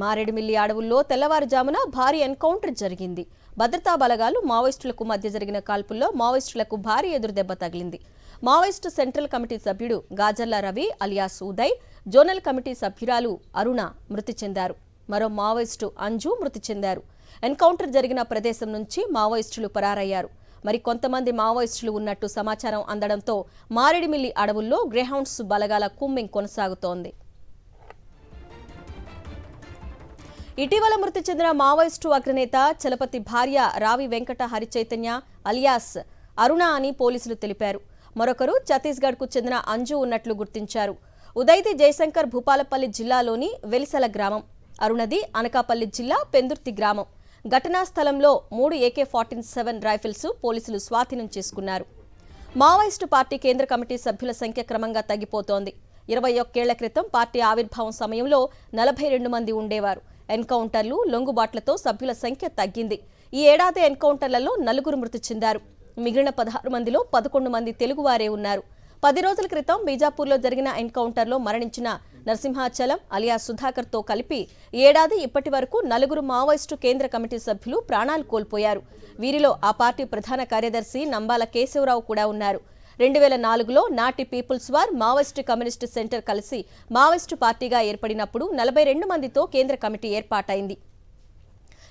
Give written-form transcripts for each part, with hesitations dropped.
మారేడుమిల్లి అడవుల్లో తెల్లవారుజామున భారీ ఎన్కౌంటర్ జరిగింది. భద్రతా బలగాలు మావోయిస్టులకు మధ్య జరిగిన కాల్పుల్లో మావోయిస్టులకు భారీ ఎదురుదెబ్బ తగిలింది. మావోయిస్టు సెంట్రల్ కమిటీ సభ్యుడు Gajarla Ravi alias Uday, zonal committee సభ్యురాలు అరుణ మృతి చెందారు. మరో మావోయిస్టు అంజు మృతి చెందారు. ఎన్కౌంటర్ జరిగిన ప్రదేశం నుంచి మావోయిస్టులు పరారయ్యారు. మరి కొంతమంది మావోయిస్టులు ఉన్నట్టు సమాచారం అందడంతో మారేడుమిల్లి అడవుల్లో గ్రేహౌండ్స్ బలగాల కూంబింగ్ కొనసాగుతోంది. ఇటీవల మృతి చెందిన మావోయిస్టు అగ్రనేత చలపతి భార్య రావి వెంకట హరిచైతన్య అలియాస్ అరుణ అని పోలీసులు తెలిపారు. మరొకరు ఛత్తీస్గఢ్కు చెందిన అంజు ఉన్నట్లు గుర్తించారు. ఉదయ్ది జయశంకర్ భూపాలపల్లి జిల్లాలోని వెలిసల గ్రామం, అరుణది అనకాపల్లి జిల్లా పెందుర్తి గ్రామం. ఘటనా స్థలంలో 3 AK-47 రైఫిల్స్ పోలీసులు స్వాధీనం చేసుకున్నారు. మావోయిస్టు పార్టీ కేంద్ర కమిటీ సభ్యుల సంఖ్య క్రమంగా తగ్గిపోతోంది. 21 ఏళ్ల క్రితం పార్టీ ఆవిర్భావం సమయంలో 42 మంది ఉండేవారు. ఎన్కౌంటర్లు, లొంగుబాట్లతో సభ్యుల సంఖ్య తగ్గింది. ఈ ఏడాది ఎన్కౌంటర్లలో 4 మృతి చెందారు. మిగిలిన 16 మందిలో 11 మంది తెలుగువారే ఉన్నారు. 10 రోజుల క్రితం బీజాపూర్లో జరిగిన ఎన్కౌంటర్లో మరణించిన నరసింహాచలం అలియాస్ సుధాకర్తో కలిపి ఈ ఏడాది ఇప్పటి వరకు 4 మావోయిస్టు కేంద్ర కమిటీ సభ్యులు ప్రాణాలు కోల్పోయారు. వీరిలో ఆ పార్టీ ప్రధాన కార్యదర్శి నంబాల కేశవరావు కూడా ఉన్నారు. 2004లో నాటి People's War Maoist Communist Centre కలిసి మావోయిస్టు పార్టీగా ఏర్పడినప్పుడు 42 మందితో కేంద్ర కమిటీ ఏర్పాటైంది.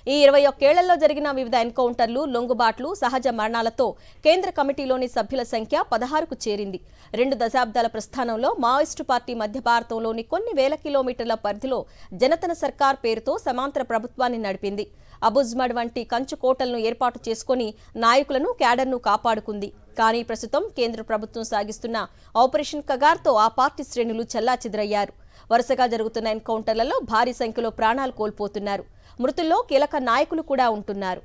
ఈ 21 ఏళ్లలో జరిగిన వివిధ ఎన్కౌంటర్లు, లొంగుబాట్లు, సహజ మరణాలతో కేంద్ర కమిటీలోని సభ్యుల సంఖ్య 16కు చేరింది. 2 దశాబ్దాల ప్రస్థానంలో మావోయిస్టు పార్టీ మధ్య భారతంలోని కొన్ని వేల కిలోమీటర్ల పరిధిలో జనతన సర్కార్ పేరుతో సమాంతర ప్రభుత్వాన్ని నడిపింది. అబుజ్మడ్ వంటి కంచు కోటలను ఏర్పాటు చేసుకుని నాయకులను, క్యాడర్ను కాపాడుకుంది. కానీ ప్రస్తుతం కేంద్ర ప్రభుత్వం సాగిస్తున్న ఆపరేషన్ కగార్తో ఆ పార్టీ శ్రేణులు చెల్లాచెదురయ్యారు. వరుసగా జరుగుతున్న ఎన్కౌంటర్లలో భారీ సంఖ్యలో ప్రాణాలు కోల్పోతున్నారు. మృతుల్లో కీలక నాయకులు కూడా ఉంటున్నారు.